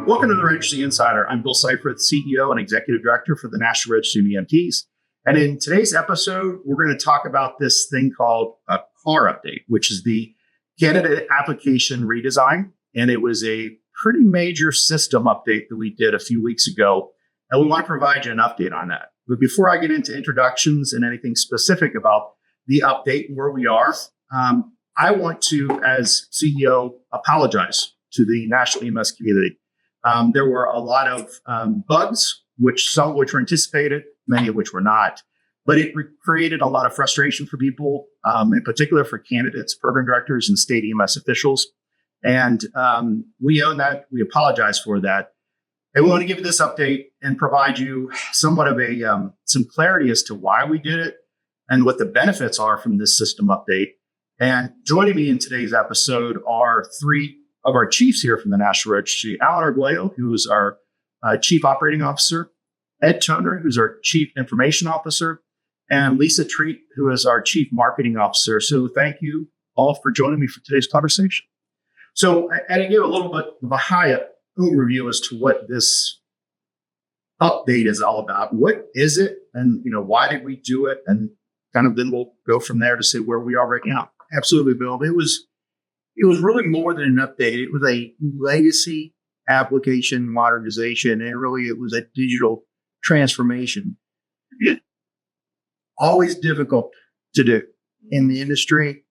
Welcome to the Registry Insider. I'm Bill Seifarth, CEO and Executive Director for the National Registry of EMTs. And in today's episode, we're going to talk about this thing called a CAR update, which is the Candidate Application Redesign. And it was a pretty major system update that we did a few weeks ago. And we want to provide you an update on that. But before I get into introductions and anything specific about the update and where we are, I want to, as CEO, apologize to the national EMS community. There were a lot of bugs, some of which were anticipated, many of which were not. But it created a lot of frustration for people, in particular for candidates, program directors, and state EMS officials. And we own that. We apologize for that. And we want to give you this update and provide you somewhat of some clarity as to why we did it and what the benefits are from this system update. And joining me in today's episode are three of our chiefs here from the National Registry: Alan Arguello, who is our Chief Operating Officer; Ed Toner, who's our Chief Information Officer; and Lisa Treat, who is our Chief Marketing Officer. So thank you all for joining me for today's conversation. So I give a little bit of a high overview as to what this update is all about. What is it, and why did we do it, and kind of then we'll go from there to see where we are right now. Absolutely, Bill. It was really more than an update. It was a legacy application modernization, and really it was a digital transformation. Always difficult to do in the industry.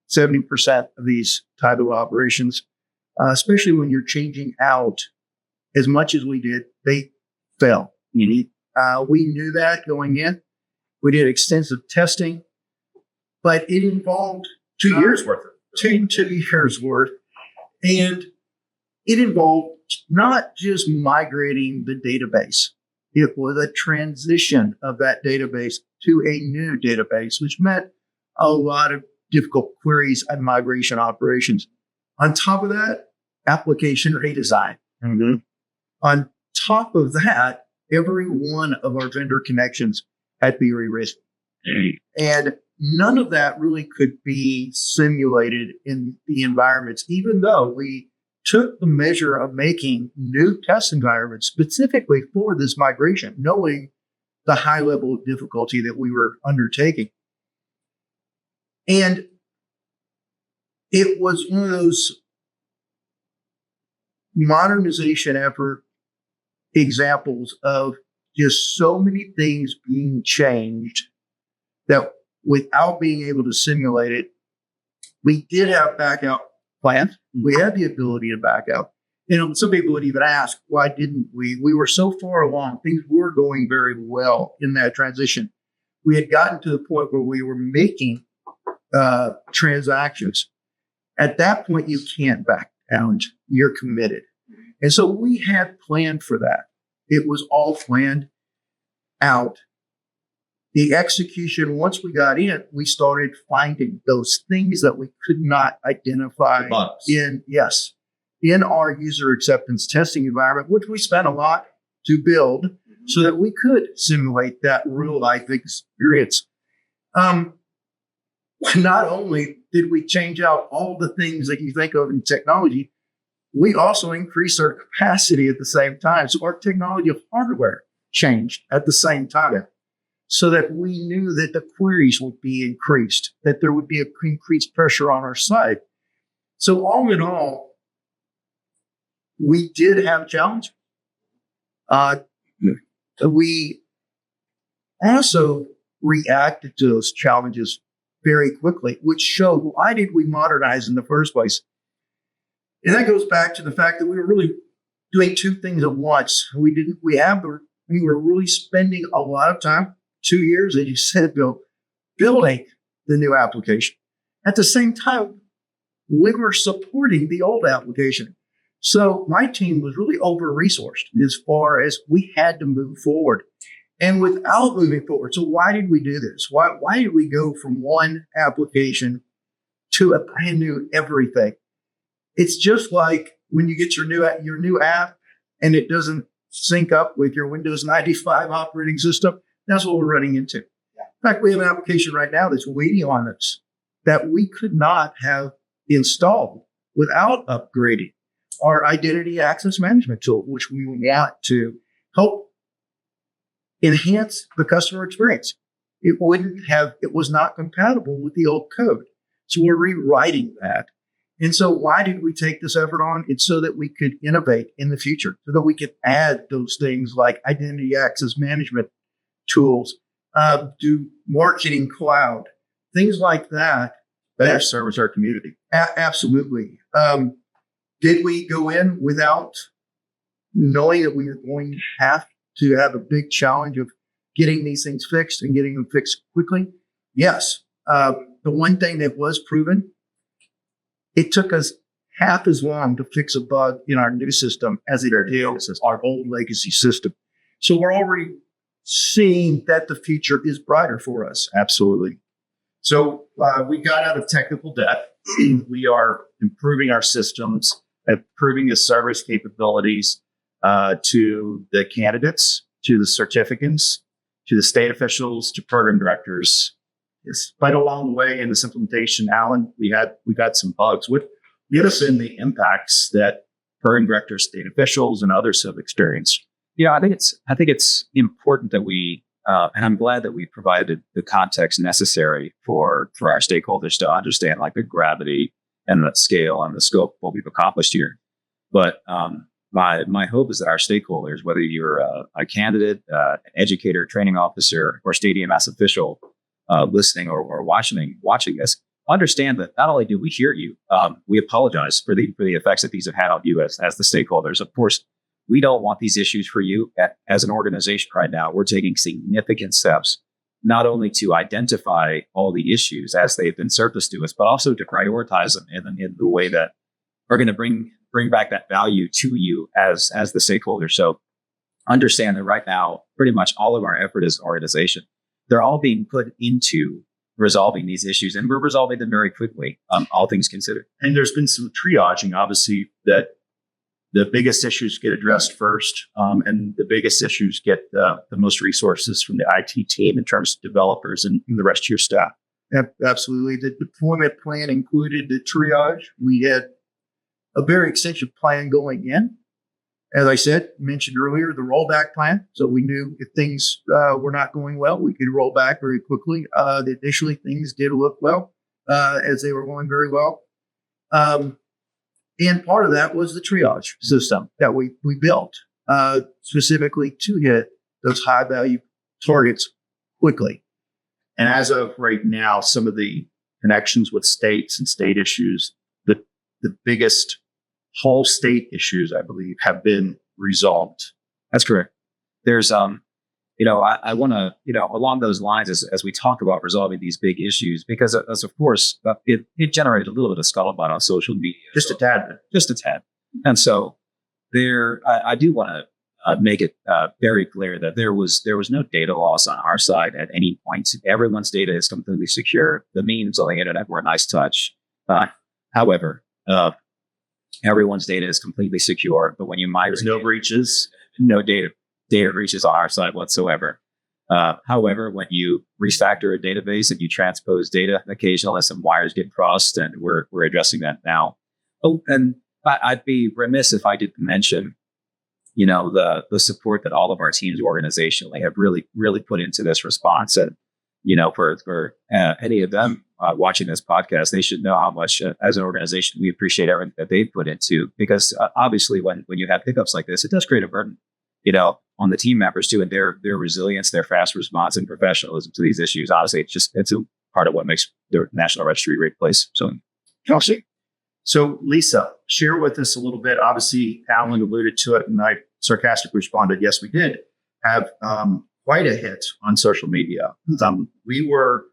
70% of these type of operations, especially when you're changing out as much as we did, they fail. We knew that going in. We did extensive testing, but it involved 2 years worth of it. 2 years worth. And it involved not just migrating the database. It was a transition of that database to a new database, which meant a lot of difficult queries and migration operations. On top of that, application redesign. Mm-hmm. On top of that, every one of our vendor connections had to be rewritten. And none of that really could be simulated in the environments, even though we took the measure of making new test environments specifically for this migration, knowing the high level of difficulty that we were undertaking. And it was one of those modernization effort examples of just so many things being changed that without being able to simulate it, we did have backup plans. We had the ability to back out. Some people would even ask, why didn't we? We were so far along. Things were going very well in that transition. We had gotten to the point where we were making transactions. At that point, you can't back down. You're committed. And so we had planned for that. It was all planned out. The execution, once we got in, we started finding those things that we could not identify in our user acceptance testing environment, which we spent a lot to build so that we could simulate that real life experience. Not only did we change out all the things that you think of in technology, we also increased our capacity at the same time. So our technology of hardware changed at the same time so that we knew that the queries would be increased, that there would be increased pressure on our side. So all in all, we did have challenges. We also reacted to those challenges very quickly, which showed why did we modernize in the first place? And that goes back to the fact that we were really doing two things at once. We were really spending a lot of time, 2 years, as you said, Bill, building the new application. At the same time, we were supporting the old application. So my team was really over-resourced as far as we had to move forward. And without moving forward, so why did we do this? Why did we go from one application to a brand new everything? It's just like when you get your new app and it doesn't sync up with your Windows 95 operating system. That's what we're running into. In fact, we have an application right now that's waiting on us that we could not have installed without upgrading. our identity access management tool, which we want to help enhance the customer experience. It was not compatible with the old code. So we're rewriting that. And so why did we take this effort on? It's so that we could innovate in the future, so that we could add those things like identity access management tools, do marketing cloud, things like that. Better service our community. Absolutely. Did we go in without knowing that we were going to have a big challenge of getting these things fixed and getting them fixed quickly? Yes. The one thing that was proven, it took us half as long to fix a bug in our new system as it did our old legacy system. So we're already seeing that the future is brighter for us. Absolutely. So we got out of technical debt. We are improving our systems, improving the service capabilities to the candidates, to the certificates, to the state officials, to program directors. It's quite along the way in this implementation, Alan. We got some bugs. What have been the impacts that program directors, state officials, and others have experienced? Yeah, I think it's important that we, and I'm glad that we provided the context necessary for our stakeholders to understand like the gravity and the scale and the scope of what we've accomplished here. But my hope is that our stakeholders, whether you're a candidate, an educator, training officer, or state EMS official listening or watching this, understand that not only do we hear you, we apologize for the effects that these have had on you as the stakeholders. Of course, we don't want these issues for you. As an organization right now, we're taking significant steps, not only to identify all the issues as they've been surfaced to us, but also to prioritize them in the way that are going to bring back that value to you as the stakeholder. So understand that right now, pretty much all of our effort as an organization, they're all being put into resolving these issues, and we're resolving them very quickly, all things considered. And there's been some triaging, obviously, that the biggest issues get addressed first, and the biggest issues get the most resources from the IT team in terms of developers and the rest of your staff. Absolutely. The deployment plan included the triage. We had a very extensive plan going in. As I mentioned earlier, the rollback plan. So we knew if things were not going well, we could roll back very quickly. Initially, things did look well as they were going very well. And part of that was the triage system that we built specifically to hit those high value targets quickly. And as of right now, some of the connections with states and state issues, the biggest whole state issues, I believe, have been resolved. That's correct. There's, I want to, along those lines, as we talk about resolving these big issues, because as of course, it generated a little bit of scuttlebutt on social media. Just a tad. And so I do want to make it very clear that there was no data loss on our side at any point. Everyone's data is completely secure. The memes on the internet were a nice touch. However, everyone's data is completely secure, but when you migrate, there's no breaches, no data breaches on our side whatsoever. However, when you refactor a database and you transpose data, occasionally some wires get crossed, and we're addressing that now. Oh, and I'd be remiss if I didn't mention, the support that all of our teams organizationally have really put into this response. And for any of them watching this podcast, they should know how much, as an organization, we appreciate everything that they've put into. Because obviously, when you have hiccups like this, it does create a burden, on the team members too, and their resilience, their fast response, and professionalism to these issues. Honestly, it's a part of what makes the National Registry a great place. So, Kelsey. So, Lisa, share with us a little bit. Obviously, Alan alluded to it, and I sarcastically responded, yes, we did have quite a hit on social media. We were,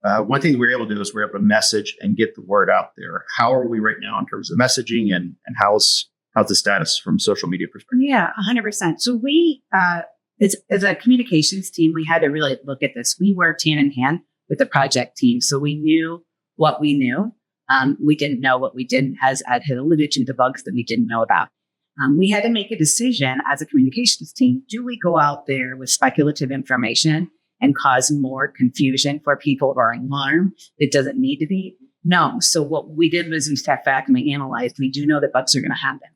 one thing we were able to do is we were able to message and get the word out there. How are we right now in terms of messaging, and how's the status from social media perspective? Yeah, 100%. So we, as a communications team, we had to really look at this. We worked hand in hand with the project team. So we knew what we knew. We didn't know what we didn't, as Ed had alluded to, the bugs that we didn't know about. We had to make a decision as a communications team. Do we go out there with speculative information and cause more confusion for people who are alarmed? It doesn't need to be. No. So what we did was we stepped back and we analyzed. We do know that bugs are going to happen.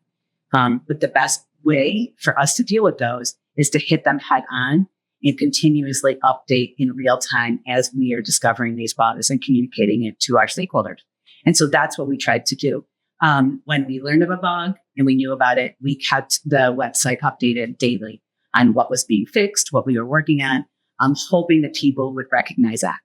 But the best way for us to deal with those is to hit them head on and continuously update in real time as we are discovering these bugs and communicating it to our stakeholders. And so that's what we tried to do. When we learned of a bug and we knew about it, we kept the website updated daily on what was being fixed, what we were working on. I'm hoping that people would recognize that.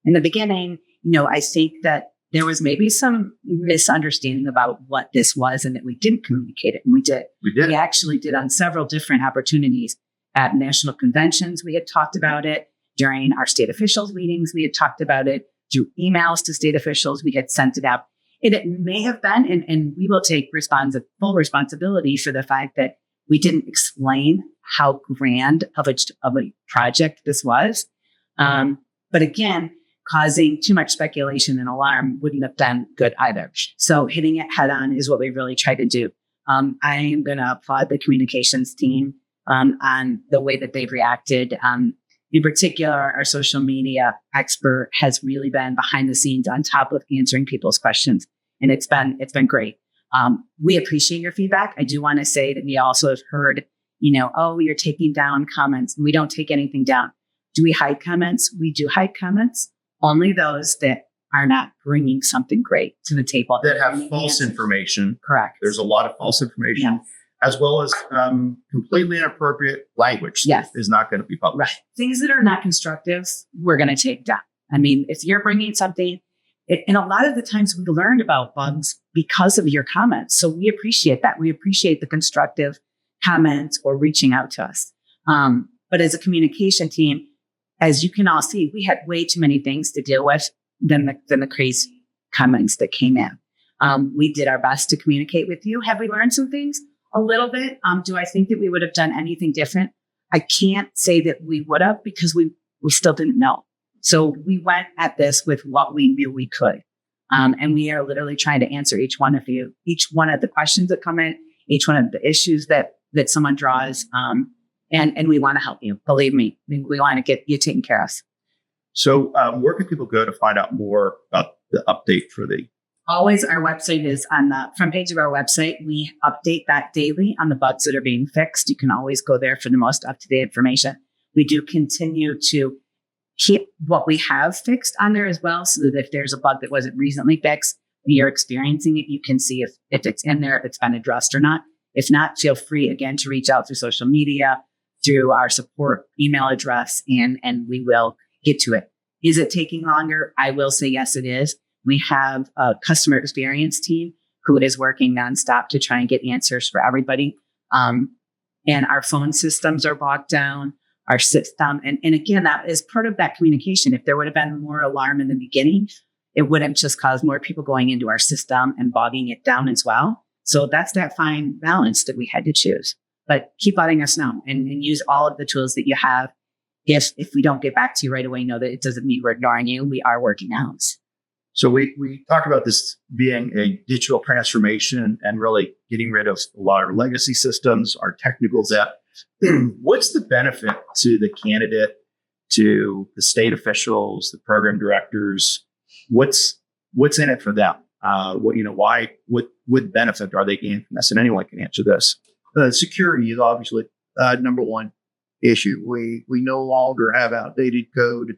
In the beginning, I think that there was maybe some misunderstanding about what this was and that we didn't communicate it. And we did. We actually did on several different opportunities. At national conventions, we had talked about it. During our state officials meetings, we had talked about it. Through emails to state officials, we had sent it out. And it may have been, and we will take full responsibility for the fact that we didn't explain how grand of a project this was. But again, causing too much speculation and alarm wouldn't have done good either. So hitting it head on is what we really try to do. I am going to applaud the communications team on the way that they've reacted. In particular, our social media expert has really been behind the scenes on top of answering people's questions. And it's been great. We appreciate your feedback. I do want to say that we also have heard, you're taking down comments. We don't take anything down. Do we hide comments? We do hide comments. Only those that are not bringing something great to the table. That have false information. Correct. There's a lot of false information. Yes. As well as completely inappropriate language that is not going to be published. Right. Things that are not constructive, we're going to take down. I mean, if you're bringing something, and a lot of the times we learned about bugs because of your comments. So we appreciate that. We appreciate the constructive comments or reaching out to us. But as a communication team, as you can all see, we had way too many things to deal with than the crazy comments that came in. We did our best to communicate with you. Have we learned some things? A little bit. Do I think that we would have done anything different? I can't say that we would have because we still didn't know. So we went at this with what we knew we could. And we are literally trying to answer each one of the questions that come in, each one of the issues that someone draws. And we want to help you. Believe me, we want to get you taken care of. So where can people go to find out more about the update for the Always, our website is on the front page of our website. We update that daily on the bugs that are being fixed. You can always go there for the most up-to-date information. We do continue to keep what we have fixed on there as well, so that if there's a bug that wasn't recently fixed, you're experiencing it, you can see if it's in there, if it's been addressed or not. If not, feel free, again, to reach out through social media, through our support email address, and we will get to it. Is it taking longer? I will say, yes, it is. We have a customer experience team who is working nonstop to try and get answers for everybody. And our phone systems are bogged down, our system. And again, that is part of that communication. If there would have been more alarm in the beginning, it wouldn't just cause more people going into our system and bogging it down as well. So that's that fine balance that we had to choose. But keep letting us know and use all of the tools that you have. If we don't get back to you right away, know that it doesn't mean we're ignoring you. We are working out. So we talked about this being a digital transformation and really getting rid of a lot of legacy systems, our technical debt. What's the benefit to the candidate, to the state officials, the program directors? What's in it for them? What benefit are they gaining from this? And anyone can answer this. Security is obviously number one issue. We no longer have outdated code.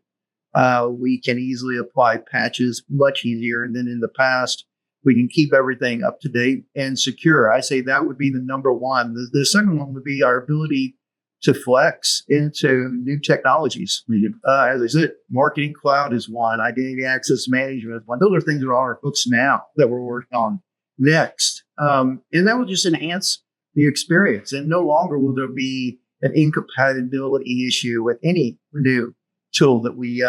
We can easily apply patches much easier than in the past. We can keep everything up to date and secure. I say that would be the number one. The second one would be our ability to flex into new technologies. As I said, marketing cloud is one, identity access management is one. Those are things that are on our books now that we're working on next. And that will just enhance the experience. And no longer will there be an incompatibility issue with any new tool that we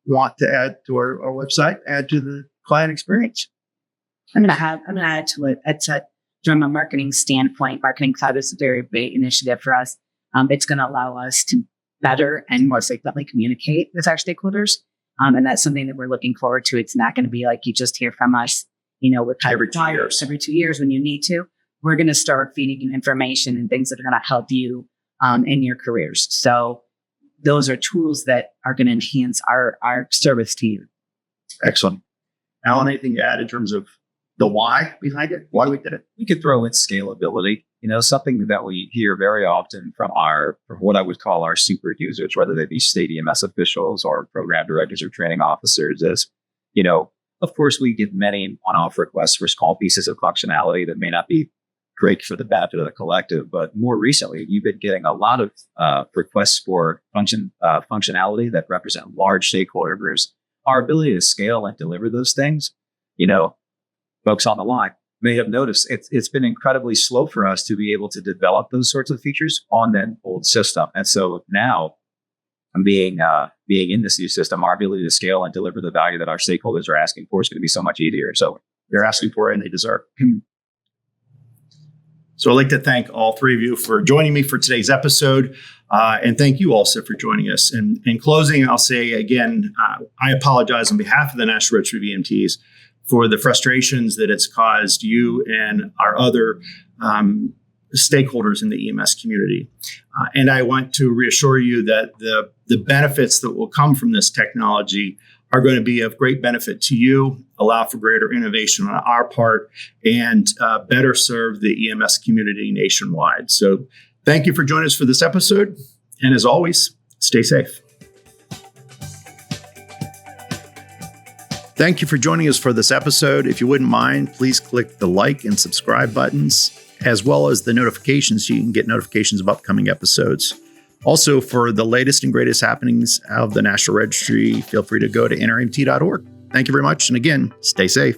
want to add to our website, add to the client experience. I'm going to add to it. It's from a marketing standpoint, Marketing Cloud is a very big initiative for us. It's going to allow us to better and more frequently communicate with our stakeholders. And that's something that we're looking forward to. It's not going to be like you just hear from us, with every 2 years. Every 2 years when you need to. We're going to start feeding you information and things that are going to help you in your careers. So those are tools that are going to enhance our service to you. Excellent. Alan, anything to add in terms of the why behind it, why we did it? We could throw in scalability, something that we hear very often from what I would call our super users, whether they be state EMS officials or program directors or training officers, is, of course, we get many one-off requests for small pieces of functionality that may not be great for the benefit of the collective. But more recently, you've been getting a lot of requests for functionality that represent large stakeholder groups. Our ability to scale and deliver those things, folks on the line may have noticed it's been incredibly slow for us to be able to develop those sorts of features on that old system. And so now, being in this new system, our ability to scale and deliver the value that our stakeholders are asking for is going to be so much easier. So they're asking for it and they deserve it. So I'd like to thank all three of you for joining me for today's episode. And thank you also for joining us. And in closing, I'll say again, I apologize on behalf of the National Registry of EMTs for the frustrations that it's caused you and our other stakeholders in the EMS community. And I want to reassure you that the benefits that will come from this technology are going to be of great benefit to you, allow for greater innovation on our part, and better serve the EMS community nationwide. So thank you for joining us for this episode. And as always, stay safe. Thank you for joining us for this episode. If you wouldn't mind, please click the like and subscribe buttons, as well as the notifications so you can get notifications of upcoming episodes. Also, for the latest and greatest happenings of the National Registry, feel free to go to nremt.org. Thank you very much. And again, stay safe.